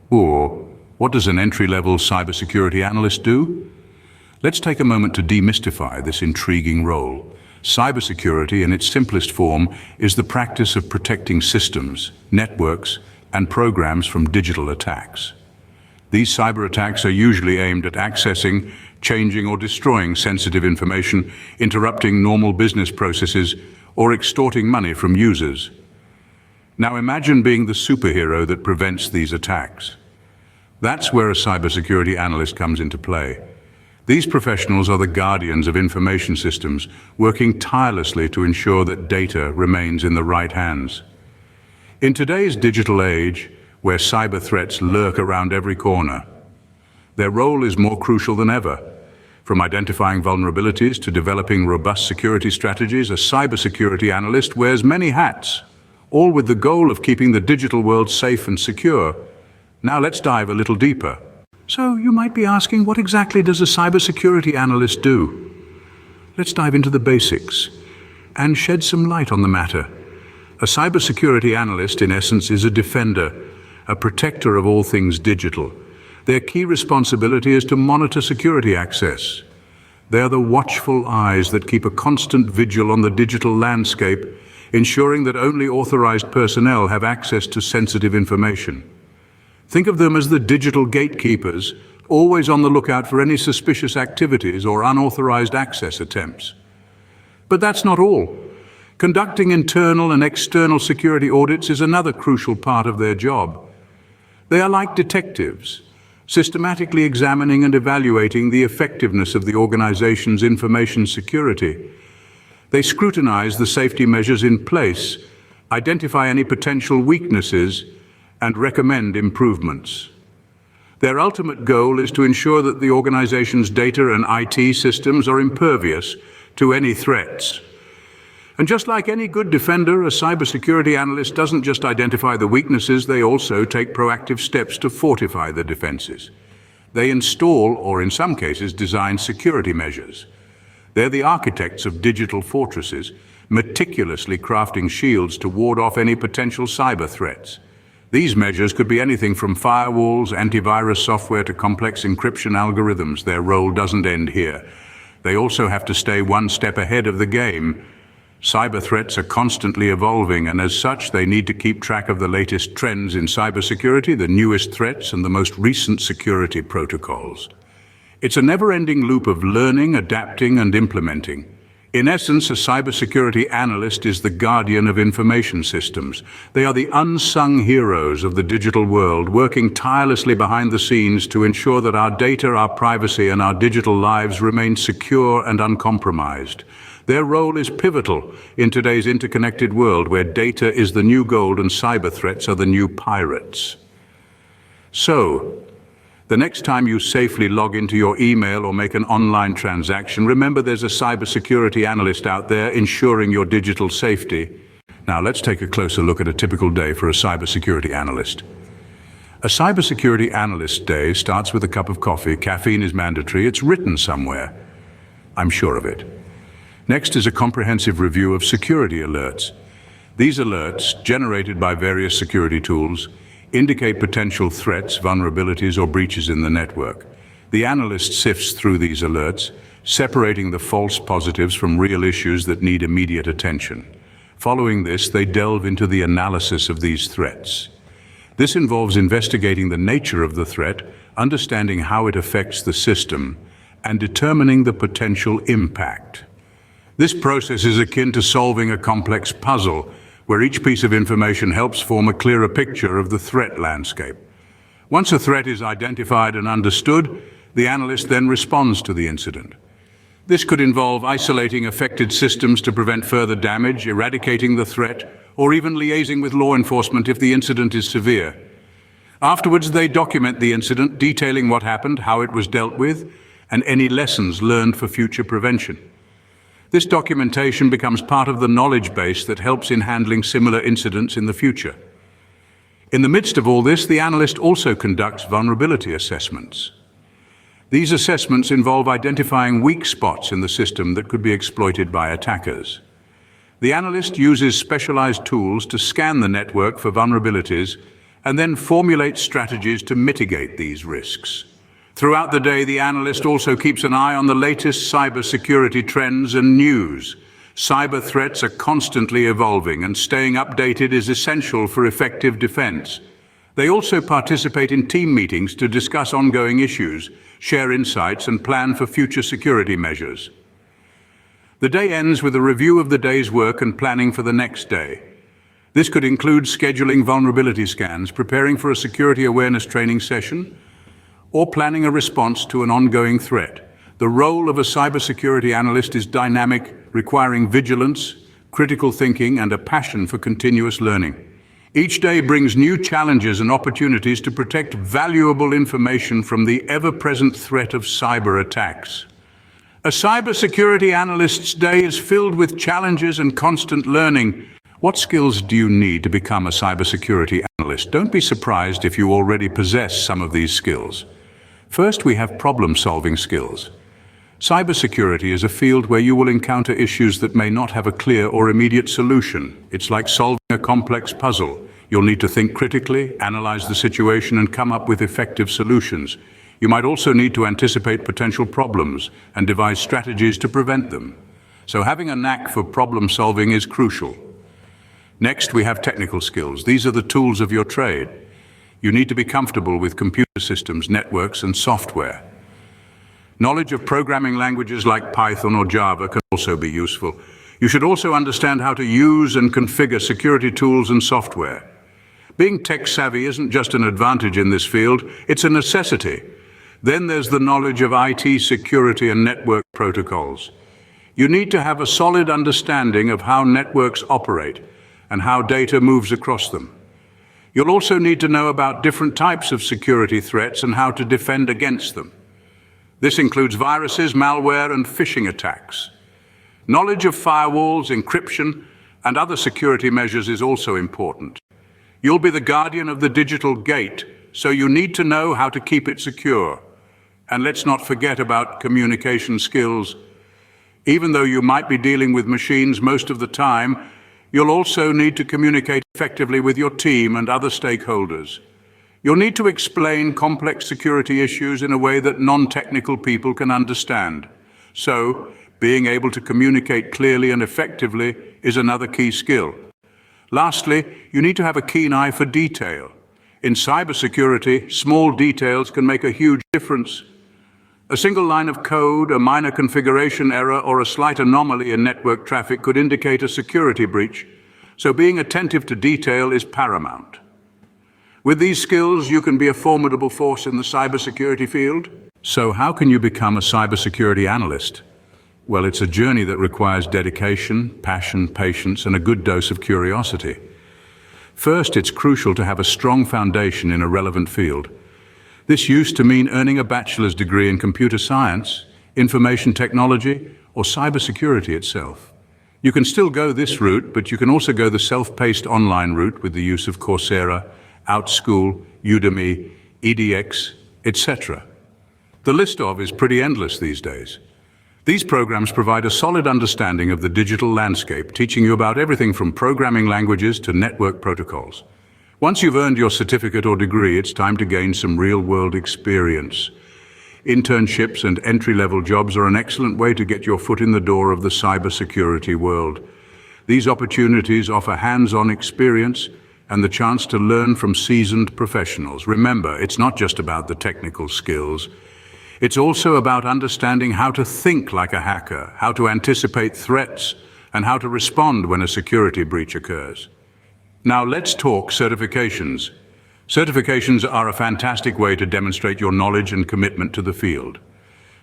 Or, what does an entry-level cybersecurity analyst do? Let's take a moment to demystify this intriguing role. Cybersecurity, in its simplest form, is the practice of protecting systems, networks, and programs from digital attacks. These cyber attacks are usually aimed at accessing, changing, or destroying sensitive information, interrupting normal business processes, or extorting money from users. Now imagine being the superhero that prevents these attacks. That's where a cybersecurity analyst comes into play. These professionals are the guardians of information systems, working tirelessly to ensure that data remains in the right hands. In today's digital age, where cyber threats lurk around every corner, their role is more crucial than ever. From identifying vulnerabilities to developing robust security strategies, a cybersecurity analyst wears many hats, all with the goal of keeping the digital world safe and secure. Now let's dive a little deeper. So you might be asking, what exactly does a cybersecurity analyst do? Let's dive into the basics and shed some light on the matter. A cybersecurity analyst, in essence, is a defender, a protector of all things digital. Their key responsibility is to monitor security access. They are the watchful eyes that keep a constant vigil on the digital landscape, ensuring that only authorized personnel have access to sensitive information. Think of them as the digital gatekeepers, always on the lookout for any suspicious activities or unauthorized access attempts. But that's not all. Conducting internal and external security audits is another crucial part of their job. They are like detectives, systematically examining and evaluating the effectiveness of the organization's information security. They scrutinize the safety measures in place, identify any potential weaknesses, and recommend improvements. Their ultimate goal is to ensure that the organization's data and IT systems are impervious to any threats. And just like any good defender, a cybersecurity analyst doesn't just identify the weaknesses, they also take proactive steps to fortify the defenses. They install, or in some cases, design security measures. They're the architects of digital fortresses, meticulously crafting shields to ward off any potential cyber threats. These measures could be anything from firewalls, antivirus software to complex encryption algorithms. Their role doesn't end here. They also have to stay one step ahead of the game. Cyber threats are constantly evolving, and as such, they need to keep track of the latest trends in cybersecurity, the newest threats, and the most recent security protocols. It's a never-ending loop of learning, adapting, and implementing. In essence, a cybersecurity analyst is the guardian of information systems. They are the unsung heroes of the digital world, working tirelessly behind the scenes to ensure that our data, our privacy, and our digital lives remain secure and uncompromised. Their role is pivotal in today's interconnected world where data is the new gold and cyber threats are the new pirates. So, the next time you safely log into your email or make an online transaction, remember there's a cybersecurity analyst out there ensuring your digital safety. Now let's take a closer look at a typical day for a cybersecurity analyst. A cybersecurity analyst day starts with a cup of coffee. Caffeine is mandatory. It's written somewhere. I'm sure of it. Next is a comprehensive review of security alerts. These alerts, generated by various security tools, indicate potential threats, vulnerabilities, or breaches in the network. The analyst sifts through these alerts, separating the false positives from real issues that need immediate attention. Following this, they delve into the analysis of these threats. This involves investigating the nature of the threat, understanding how it affects the system, and determining the potential impact. This process is akin to solving a complex puzzle, where each piece of information helps form a clearer picture of the threat landscape. Once a threat is identified and understood, the analyst then responds to the incident. This could involve isolating affected systems to prevent further damage, eradicating the threat, or even liaising with law enforcement if the incident is severe. Afterwards, they document the incident, detailing what happened, how it was dealt with, and any lessons learned for future prevention. This documentation becomes part of the knowledge base that helps in handling similar incidents in the future. In the midst of all this, the analyst also conducts vulnerability assessments. These assessments involve identifying weak spots in the system that could be exploited by attackers. The analyst uses specialized tools to scan the network for vulnerabilities and then formulate strategies to mitigate these risks. Throughout the day, the analyst also keeps an eye on the latest cybersecurity trends and news. Cyber threats are constantly evolving, and staying updated is essential for effective defense. They also participate in team meetings to discuss ongoing issues, share insights, and plan for future security measures. The day ends with a review of the day's work and planning for the next day. This could include scheduling vulnerability scans, preparing for a security awareness training session, or planning a response to an ongoing threat. The role of a cybersecurity analyst is dynamic, requiring vigilance, critical thinking, and a passion for continuous learning. Each day brings new challenges and opportunities to protect valuable information from the ever-present threat of cyber attacks. A cybersecurity analyst's day is filled with challenges and constant learning. What skills do you need to become a cybersecurity analyst? Don't be surprised if you already possess some of these skills. First, we have problem-solving skills. Cybersecurity is a field where you will encounter issues that may not have a clear or immediate solution. It's like solving a complex puzzle. You'll need to think critically, analyze the situation, and come up with effective solutions. You might also need to anticipate potential problems and devise strategies to prevent them. So having a knack for problem solving is crucial. Next, we have technical skills. These are the tools of your trade. You need to be comfortable with computer systems, networks, and software. Knowledge of programming languages like Python or Java can also be useful. You should also understand how to use and configure security tools and software. Being tech-savvy isn't just an advantage in this field, it's a necessity. Then there's the knowledge of IT security and network protocols. You need to have a solid understanding of how networks operate and how data moves across them. You'll also need to know about different types of security threats and how to defend against them. This includes viruses, malware, and phishing attacks. Knowledge of firewalls, encryption, and other security measures is also important. You'll be the guardian of the digital gate, so you need to know how to keep it secure. And let's not forget about communication skills. Even though you might be dealing with machines most of the time, you'll also need to communicate effectively with your team and other stakeholders. You'll need to explain complex security issues in a way that non-technical people can understand. So, being able to communicate clearly and effectively is another key skill. Lastly, you need to have a keen eye for detail. In cybersecurity, small details can make a huge difference. A single line of code, a minor configuration error, or a slight anomaly in network traffic could indicate a security breach. So being attentive to detail is paramount. With these skills, you can be a formidable force in the cybersecurity field. So how can you become a cybersecurity analyst? Well, it's a journey that requires dedication, passion, patience, and a good dose of curiosity. First, it's crucial to have a strong foundation in a relevant field. This used to mean earning a bachelor's degree in computer science, information technology, or cybersecurity itself. You can still go this route, but you can also go the self-paced online route with the use of Coursera, OutSchool, Udemy, EDX, etc. The list of is pretty endless these days. These programs provide a solid understanding of the digital landscape, teaching you about everything from programming languages to network protocols. Once you've earned your certificate or degree, it's time to gain some real-world experience. Internships and entry-level jobs are an excellent way to get your foot in the door of the cybersecurity world. These opportunities offer hands-on experience and the chance to learn from seasoned professionals. Remember, it's not just about the technical skills. It's also about understanding how to think like a hacker, how to anticipate threats, and how to respond when a security breach occurs. Now let's talk certifications. Certifications are a fantastic way to demonstrate your knowledge and commitment to the field.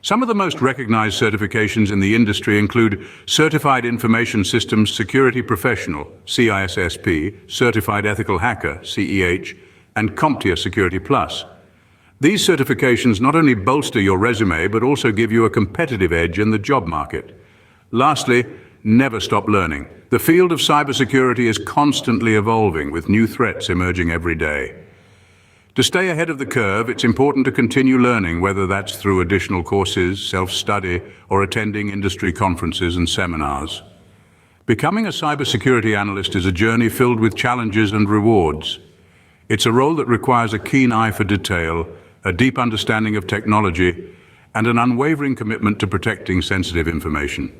Some of the most recognized certifications in the industry include Certified Information Systems Security Professional, CISSP, Certified Ethical Hacker, CEH, and CompTIA Security Plus. These certifications not only bolster your resume, but also give you a competitive edge in the job market. Lastly, never stop learning. The field of cybersecurity is constantly evolving, with new threats emerging every day. To stay ahead of the curve, it's important to continue learning, whether that's through additional courses, self-study, or attending industry conferences and seminars. Becoming a cybersecurity analyst is a journey filled with challenges and rewards. It's a role that requires a keen eye for detail, a deep understanding of technology, and an unwavering commitment to protecting sensitive information.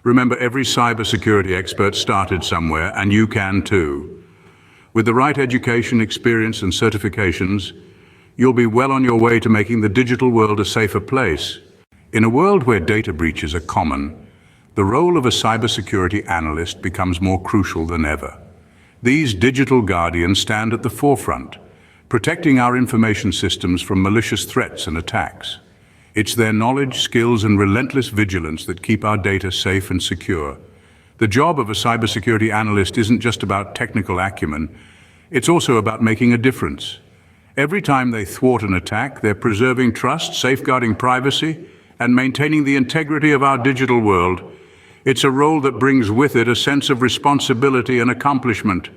Remember, every cybersecurity expert started somewhere, and you can too. With the right education, experience, and certifications, you'll be well on your way to making the digital world a safer place. In a world where data breaches are common, the role of a cybersecurity analyst becomes more crucial than ever. These digital guardians stand at the forefront, protecting our information systems from malicious threats and attacks. It's their knowledge, skills, and relentless vigilance that keep our data safe and secure. The job of a cybersecurity analyst isn't just about technical acumen, it's also about making a difference. Every time they thwart an attack, they're preserving trust, safeguarding privacy, and maintaining the integrity of our digital world. It's a role that brings with it a sense of responsibility and accomplishment.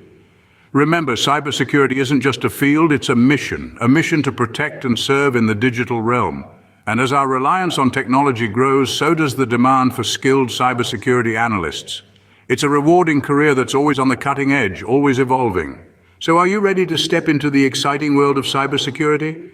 Remember, cybersecurity isn't just a field, it's a mission to protect and serve in the digital realm. And as our reliance on technology grows, so does the demand for skilled cybersecurity analysts. It's a rewarding career that's always on the cutting edge, always evolving. So are you ready to step into the exciting world of cybersecurity?